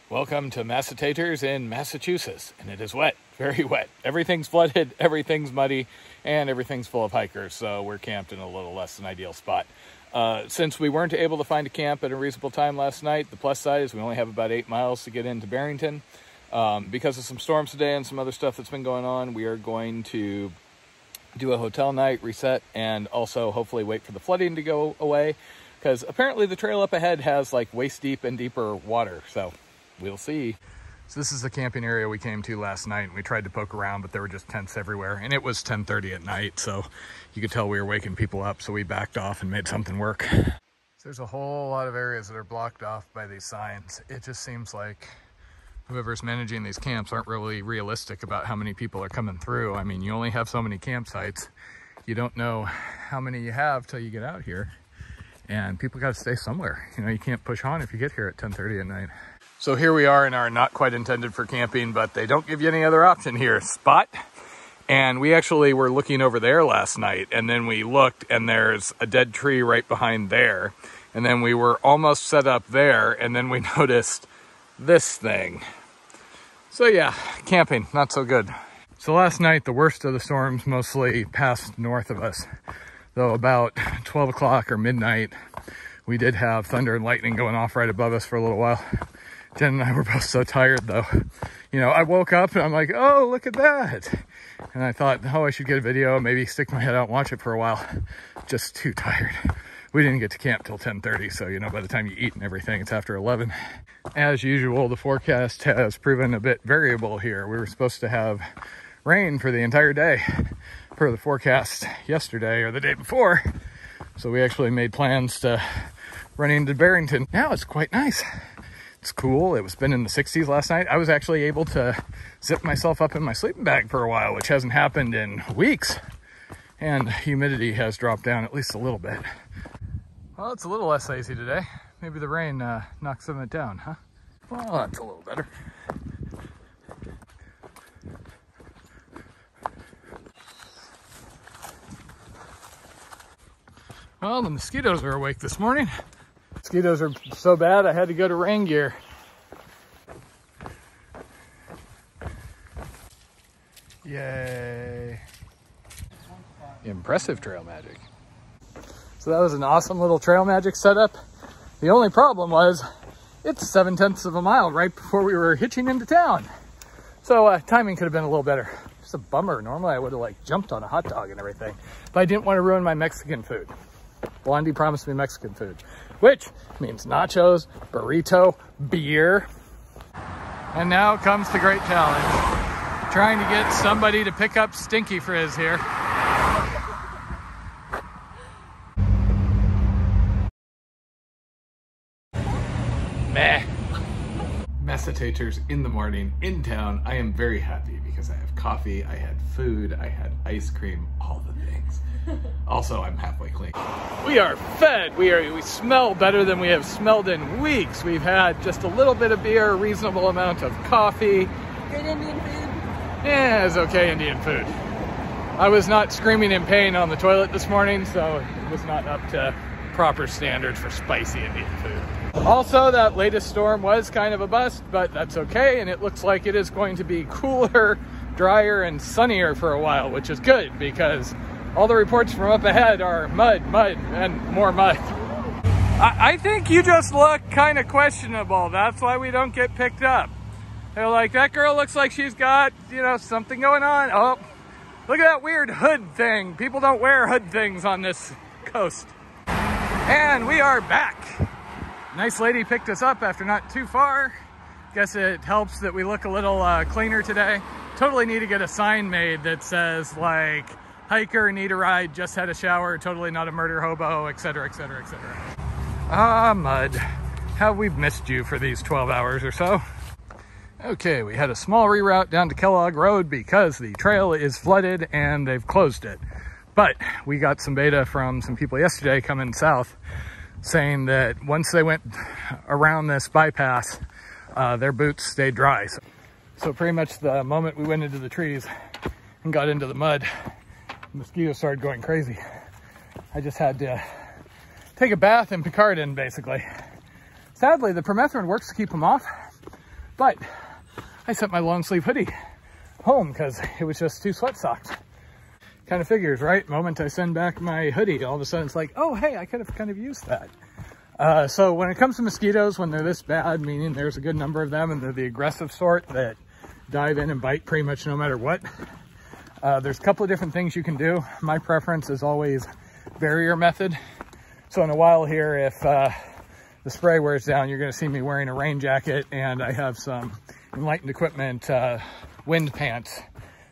Welcome to Massatators in Massachusetts, and it is wet, very wet. Everything's flooded, everything's muddy, and everything's full of hikers, so we're camped in a little less than ideal spot. Since we weren't able to find a camp at a reasonable time last night, the plus side is we only have about 8 miles to get into Barrington. Because of some storms today and some other stuff that's been going on, we are going to do a hotel night, reset, and also hopefully wait for the flooding to go away, because apparently the trail up ahead has like waist deep and deeper water, so we'll see. So this is the camping area we came to last night, and we tried to poke around, but there were just tents everywhere, and it was 10:30 at night, so you could tell we were waking people up, so we backed off and made something work. So there's a whole lot of areas that are blocked off by these signs. It just seems like whoever's managing these camps aren't really realistic about how many people are coming through. I mean, you only have so many campsites. You don't know how many you have till you get out here, and people got to stay somewhere. You know, you can't push on if you get here at 10:30 at night. So here we are in our not quite intended for camping, but they don't give you any other option here, spot. And we actually were looking over there last night, and then we looked and there's a dead tree right behind there. And then we were almost set up there, and then we noticed this thing. So yeah, camping, not so good. So last night, the worst of the storms mostly passed north of us. Though about 12 o'clock or midnight, we did have thunder and lightning going off right above us for a little while. Jen and I were both so tired though. You know, I woke up and I'm like, oh, look at that. And I thought, oh, I should get a video, maybe stick my head out and watch it for a while. Just too tired. We didn't get to camp till 10:30, so, you know, by the time you eat and everything, it's after 11. As usual, the forecast has proven a bit variable here. We were supposed to have rain for the entire day per the forecast yesterday or the day before. So we actually made plans to run into Barrington. Now it's quite nice. It's cool. It was been in the 60s last night. I was actually able to zip myself up in my sleeping bag for a while, which hasn't happened in weeks. And humidity has dropped down at least a little bit. Well, it's a little less icy today. Maybe the rain knocks some of it down, huh? Well, that's a little better. Well, the mosquitoes are awake this morning. Mosquitoes are so bad, I had to go to rain gear. Yay. Impressive trail magic. So that was an awesome little trail magic setup. The only problem was it's 7/10 of a mile right before we were hitching into town. So timing could have been a little better. Just a bummer. Normally I would have like jumped on a hot dog and everything, but I didn't want to ruin my Mexican food. Blondie promised me Mexican food, which means nachos, burrito, beer. And now comes the great challenge. Trying to get somebody to pick up Stinky Frizz here. Meh. Massatators in the morning in town. I am very happy because I have coffee, I had food, I had ice cream, all the things. Also, I'm halfway clean. We are fed. We smell better than we have smelled in weeks. We've had just a little bit of beer, a reasonable amount of coffee. Good Indian food? Yeah, it's okay Indian food. I was not screaming in pain on the toilet this morning, so it was not up to proper standards for spicy Indian food. Also, that latest storm was kind of a bust, but that's okay, and it looks like it is going to be cooler, drier, and sunnier for a while, which is good because all the reports from up ahead are mud, and more mud. I think you just look kind of questionable. That's why we don't get picked up. They're like, that girl looks like she's got, you know, something going on. Oh, look at that weird hood thing. People don't wear hood things on this coast. And we are back. Nice lady picked us up after not too far. Guess it helps that we look a little cleaner today. Totally need to get a sign made that says like, hiker, need a ride, just had a shower, totally not a murder hobo, etc., etc., etc. Ah, mud. How we've missed you for these 12 hours or so. Okay, we had a small reroute down to Kellogg Road because the trail is flooded and they've closed it. But we got some beta from some people yesterday coming south saying that once they went around this bypass, their boots stayed dry. So pretty much the moment we went into the trees and got into the mud, mosquitoes started going crazy. I just had to take a bath in Picardin, basically. Sadly, the permethrin works to keep them off, But I sent my long sleeve hoodie home because it was just 2 sweat socks. Kind of figures, right? Moment I send back my hoodie, all of a sudden it's like, oh, hey, I could have kind of used that. So when it comes to mosquitoes, when they're this bad, meaning there's a good number of them and they're the aggressive sort that dive in and bite pretty much no matter what, there's a couple of different things you can do. My preference is always barrier method. So in a while here, if the spray wears down, you're going to see me wearing a rain jacket, and I have some Enlightened Equipment wind pants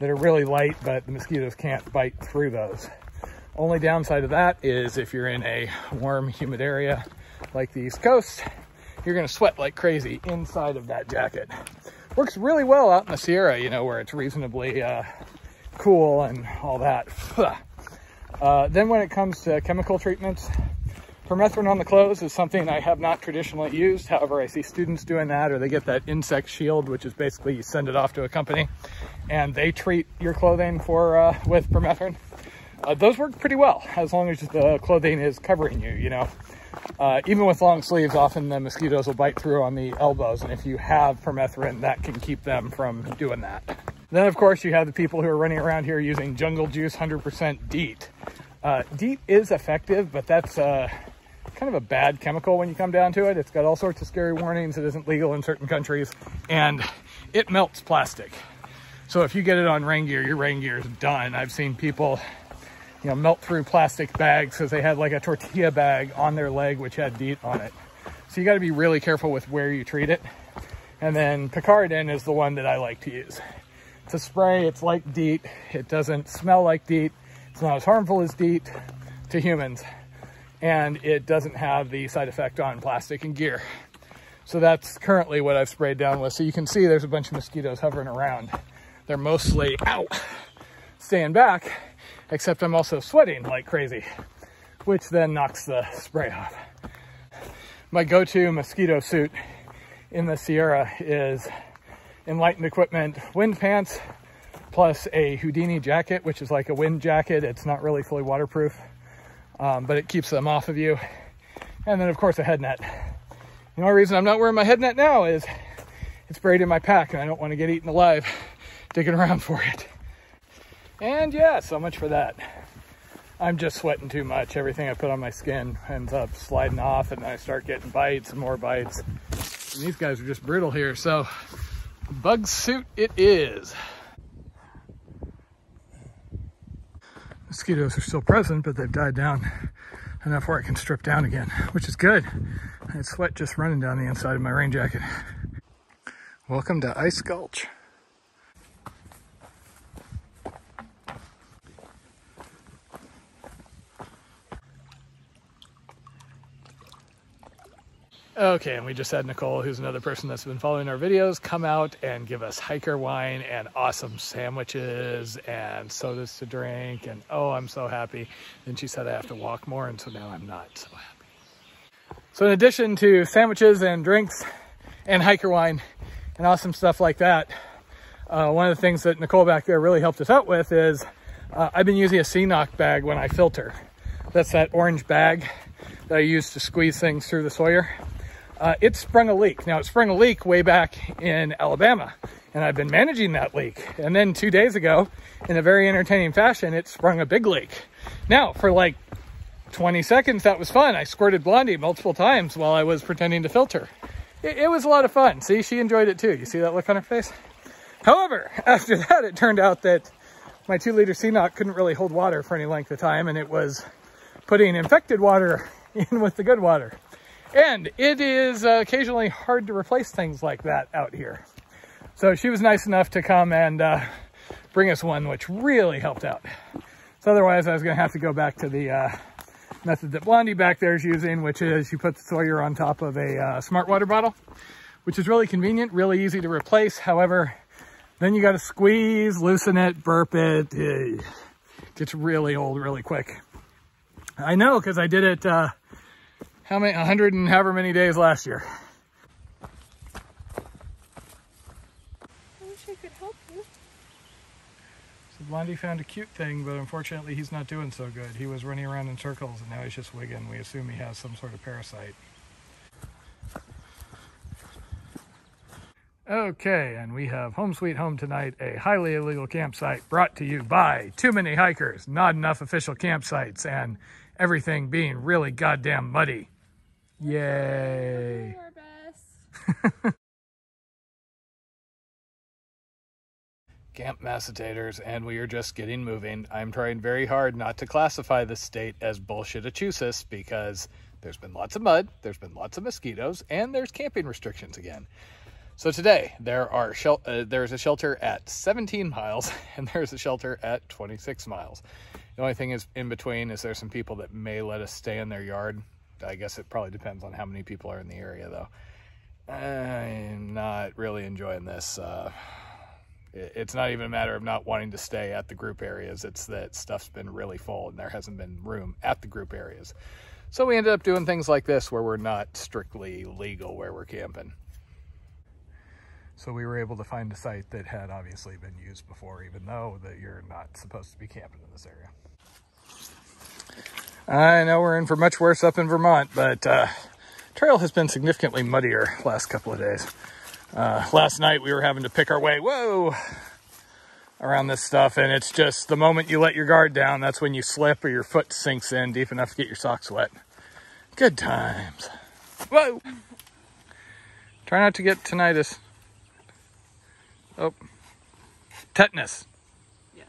that are really light, but the mosquitoes can't bite through those. Only downside of that is if you're in a warm, humid area like the East Coast, you're going to sweat like crazy inside of that jacket. Works really well out in the Sierra, you know, where it's reasonably cool and all that. Then when it comes to chemical treatments, permethrin on the clothes is something I have not traditionally used. However, I see students doing that, or they get that insect shield, which is basically you send it off to a company and they treat your clothing for with permethrin. Those work pretty well as long as the clothing is covering you, you know. Even with long sleeves, often the mosquitoes will bite through on the elbows, and if you have permethrin, that can keep them from doing that. Then, of course, you have the people who are running around here using Jungle Juice 100% DEET. DEET is effective, but that's kind of a bad chemical when you come down to it. It's got all sorts of scary warnings. It isn't legal in certain countries, and it melts plastic. So if you get it on rain gear, your rain gear is done. I've seen people, you know, melt through plastic bags because they had like a tortilla bag on their leg which had DEET on it. So you got to be really careful with where you treat it. And then Picardin is the one that I like to use. It's a spray. It's like DEET. It doesn't smell like DEET. It's not as harmful as DEET to humans, and it doesn't have the side effect on plastic and gear. So that's currently what I've sprayed down with. So you can see there's a bunch of mosquitoes hovering around. They're mostly, ow, staying back, except I'm also sweating like crazy, which then knocks the spray off. My go-to mosquito suit in the Sierra is Enlightened Equipment wind pants, plus a Houdini jacket, which is like a wind jacket. It's not really fully waterproof, but it keeps them off of you. And then, of course, a head net. The only reason I'm not wearing my head net now is it's buried in my pack, and I don't want to get eaten alive digging around for it. And yeah, so much for that. I'm just sweating too much. Everything I put on my skin ends up sliding off, and then I start getting bites and more bites. And these guys are just brutal here, so bug suit it is. Mosquitoes are still present, but they've died down enough where I can strip down again, which is good. I had sweat just running down the inside of my rain jacket. Welcome to Ice Gulch. Okay, and we just had Nicole, who's another person that's been following our videos, come out and give us hiker wine and awesome sandwiches and sodas to drink, and oh, I'm so happy. Then she said I have to walk more, and so now I'm not so happy. So in addition to sandwiches and drinks and hiker wine and awesome stuff like that, one of the things that Nicole back there really helped us out with is I've been using a CNOC bag when I filter. That's that orange bag that I use to squeeze things through the Sawyer. It sprung a leak. Now, it sprung a leak way back in Alabama, and I've been managing that leak. And then 2 days ago, in a very entertaining fashion, it sprung a big leak. Now, for like 20 seconds, that was fun. I squirted Blondie multiple times while I was pretending to filter. It was a lot of fun. See, she enjoyed it too. You see that look on her face? However, after that, it turned out that my 2-liter CNOC couldn't really hold water for any length of time, and it was putting infected water in with the good water. And it is occasionally hard to replace things like that out here. So she was nice enough to come and bring us one, which really helped out. So otherwise, I was going to have to go back to the method that Blondie back there is using, which is you put the Sawyer on top of a smart water bottle, which is really convenient, really easy to replace. However, then you got to squeeze, loosen it, burp it. It gets really old really quick. I know, because I did it how many, 100 and however many days last year. I wish I could help you. So Blondie found a cute thing, but unfortunately he's not doing so good. He was running around in circles, and now he's just wigging. We assume he has some sort of parasite. Okay, and we have Home Sweet Home tonight, a highly illegal campsite brought to you by too many hikers, not enough official campsites, and everything being really goddamn muddy. Yay! Camp Massachusetts, and we are just getting moving. I'm trying very hard not to classify this state as Bullshit-Massachusetts because there's been lots of mud, there's been lots of mosquitoes, and there's camping restrictions again. So today, there's a shelter at 17 miles, and there's a shelter at 26 miles. The only thing is in between is there's some people that may let us stay in their yard. I guess it probably depends on how many people are in the area, though. I'm not really enjoying this. It's not even a matter of not wanting to stay at the group areas. It's that stuff's been really full, and there hasn't been room at the group areas. So we ended up doing things like this where we're not strictly legal where we're camping. So we were able to find a site that had obviously been used before, even though that you're not supposed to be camping in this area. I know we're in for much worse up in Vermont, but trail has been significantly muddier last couple of days. Last night we were having to pick our way, around this stuff, and it's just the moment you let your guard down, that's when you slip or your foot sinks in deep enough to get your socks wet. Good times. Whoa! Try not to get tinnitus. Oh, tetanus. Yes.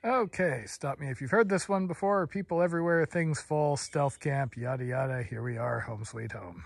Okay, stop me if you've heard this one before. People everywhere, things full, stealth camp, yada yada. Here we are, home sweet home.